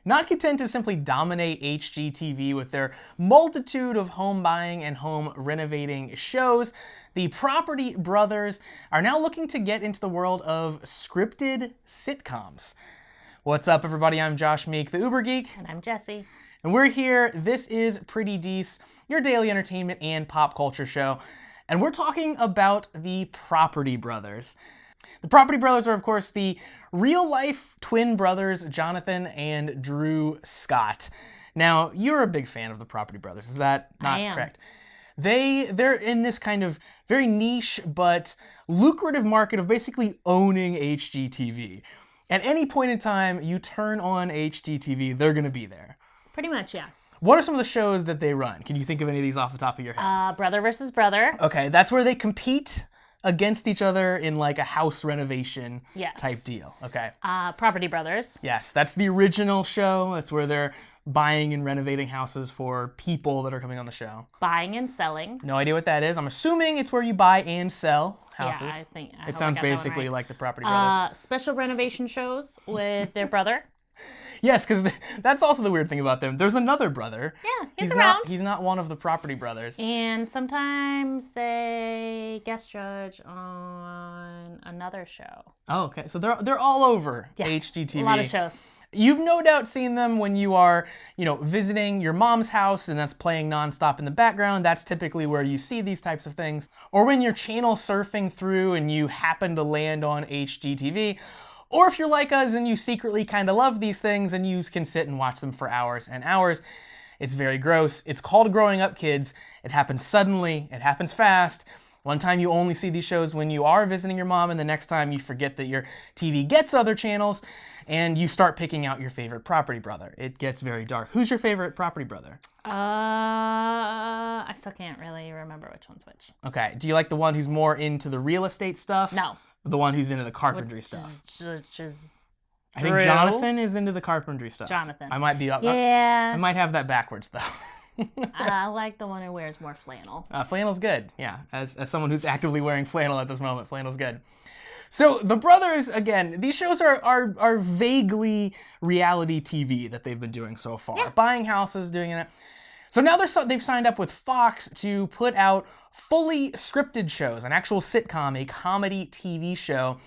Not content to simply dominate HGTV with their multitude of home buying and home renovating shows, the Property Brothers are now looking to get into the world of scripted sitcoms. What's up, everybody? I'm Josh Meek, the Uber Geek. And I'm Jesse. And we're here. This is Pretty Dece, your daily entertainment and pop culture show. And we're talking about the Property Brothers. The Property Brothers are, of course, the real-life twin brothers, Jonathan and Drew Scott. Now, you're a big fan of the Property Brothers. Is that not correct? They're in this kind of very niche but lucrative market of basically owning HGTV. At any point in time you turn on HGTV, they're going to be there. Pretty much, yeah. What are some of the shows that they run? Can you think of any of these off the top of your head? Brother versus Brother. Okay, that's where they compete against each other in like a house renovation type deal. Okay. Property Brothers. Yes, that's the original show. That's where they're buying and renovating houses for people that are coming on the show. Buying and selling. No idea what that is. I'm assuming it's where you buy and sell houses. Yeah, I think it sounds basically like the Property Brothers. Special renovation shows with their brother. Yes, because that's also the weird thing about them. There's another brother. Yeah, he's around. He's not one of the Property Brothers. And sometimes they guest judge on another show. Oh, okay. So they're all over HGTV. A lot of shows. You've no doubt seen them when you are, visiting your mom's house and that's playing nonstop in the background. That's typically where you see these types of things. Or when you're channel surfing through and you happen to land on HGTV. Or if you're like us and you secretly kind of love these things and you can sit and watch them for hours and hours. It's very gross. It's called growing up, kids. It happens suddenly. It happens fast. One time you only see these shows when you are visiting your mom, and the next time you forget that your TV gets other channels, and you start picking out your favorite Property Brother. It gets very dark. Who's your favorite Property Brother? I still can't really remember which one's which. Okay. Do you like the one who's more into the real estate stuff? No. The one who's into the carpentry stuff? Which is I think Jonathan is into the carpentry stuff. Jonathan. I might be up. Yeah. I might have that backwards, though. I like the one who wears more flannel. Flannel's good, yeah. As someone who's actively wearing flannel at this moment, flannel's good. So the brothers, again, these shows are vaguely reality TV that they've been doing so far. Yeah. Buying houses, doing it. So now they've signed up with Fox to put out fully scripted shows, an actual sitcom, a comedy TV show.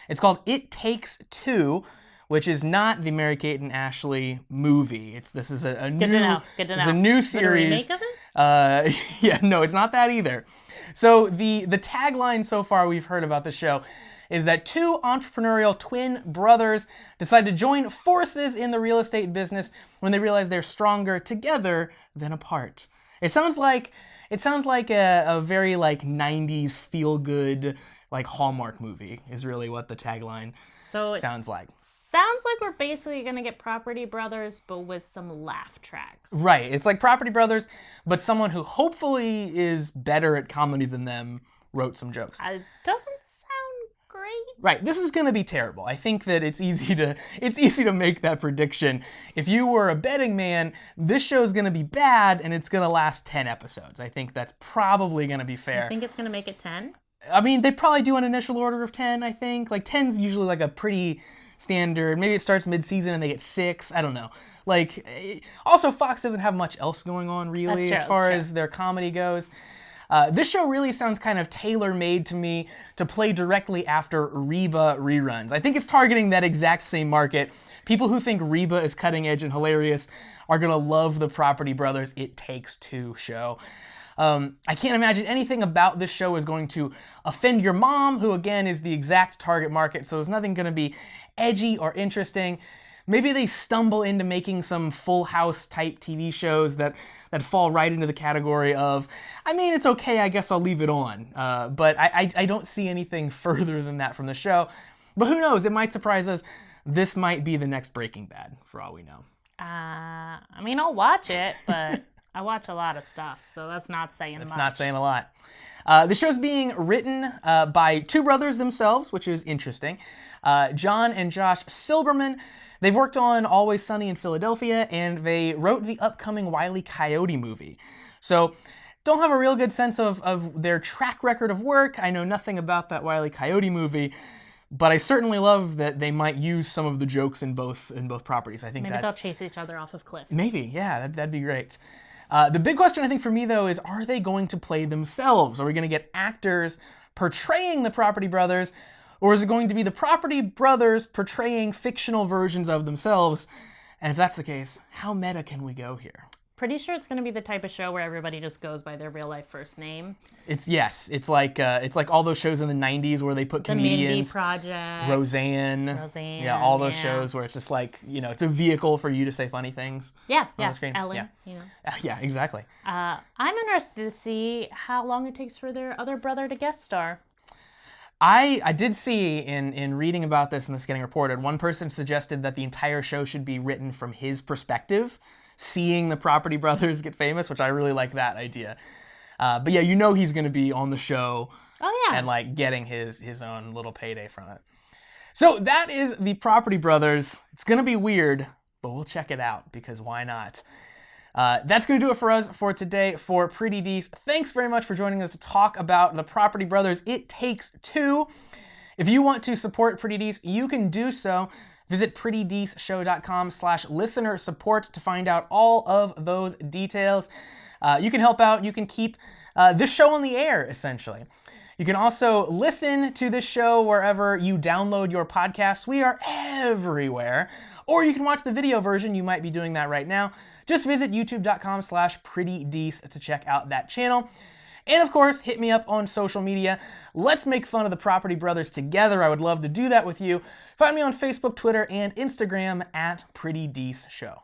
It's called It Takes Two, which is not the Mary-Kate and Ashley movie. This is a new. Good to know. It's a new series. Is it a remake of it? Yeah, no, it's not that either. So the tagline so far we've heard about the show is that two entrepreneurial twin brothers decide to join forces in the real estate business when they realize they're stronger together than apart. It sounds like a very 90s feel-good Hallmark movie is really what the tagline sounds like. Sounds like we're basically going to get Property Brothers, but with some laugh tracks. Right. It's like Property Brothers, but someone who hopefully is better at comedy than them wrote some jokes. It doesn't sound great. Right. This is going to be terrible. I think that it's easy to make that prediction. If you were a betting man, this show is going to be bad and it's going to last 10 episodes. I think that's probably going to be fair. I think it's going to make it 10? I mean, they probably do an initial order of 10, I think. 10's usually a pretty standard. Maybe it starts mid-season and they get 6. I don't know. Also, Fox doesn't have much else going on, really, as far as their comedy goes. This show really sounds kind of tailor-made to me to play directly after Reba reruns. I think it's targeting that exact same market. People who think Reba is cutting-edge and hilarious are going to love the Property Brothers It Takes Two show. I can't imagine anything about this show is going to offend your mom, who again is the exact target market, so there's nothing going to be edgy or interesting. Maybe they stumble into making some Full House type TV shows that fall right into the category of, I mean, it's okay, I guess I'll leave it on. But I don't see anything further than that from the show. But who knows, it might surprise us. This might be the next Breaking Bad, for all we know. I mean, I'll watch it, but I watch a lot of stuff, so that's not saying much. That's not saying a lot. The show's being written by two brothers themselves, which is interesting. John and Josh Silberman. They've worked on Always Sunny in Philadelphia, and they wrote the upcoming Wile E. Coyote movie. So, don't have a real good sense of their track record of work. I know nothing about that Wile E. Coyote movie. But I certainly love that they might use some of the jokes in both properties. I think maybe they'll chase each other off of cliffs. Maybe, yeah, that'd be great. The big question I think for me though is, are they going to play themselves? Are we going to get actors portraying the Property Brothers, or is it going to be the Property Brothers portraying fictional versions of themselves? And if that's the case, how meta can we go here? Pretty sure it's going to be the type of show where everybody just goes by their real life first name. It's like all those shows in the 90s where they put comedians. The Mindy Project. Roseanne. Yeah, all those shows where it's just like, it's a vehicle for you to say funny things. Yeah, on the screen. Ellen, Yeah, exactly. I'm interested to see how long it takes for their other brother to guest star. I did see in reading about this and this getting reported, one person suggested that the entire show should be written from his perspective, seeing the Property Brothers get famous, which I really like that idea. But yeah, he's going to be on the show. Oh yeah. And like getting his own little payday from it. So that is the Property Brothers. It's going to be weird, but we'll check it out because why not? That's going to do it for us for today for Pretty Dece. Thanks very much for joining us to talk about the Property Brothers. It Takes Two. If you want to support Pretty Dece, you can do so. Visit prettydeceshow.com/listener support to find out all of those details. You can help out. You can keep this show on the air, essentially. You can also listen to this show wherever you download your podcasts. We are everywhere. Or you can watch the video version. You might be doing that right now. Just visit youtube.com/prettydece to check out that channel. And of course, hit me up on social media. Let's make fun of the Property Brothers together. I would love to do that with you. Find me on Facebook, Twitter, and Instagram at Pretty Dece Show.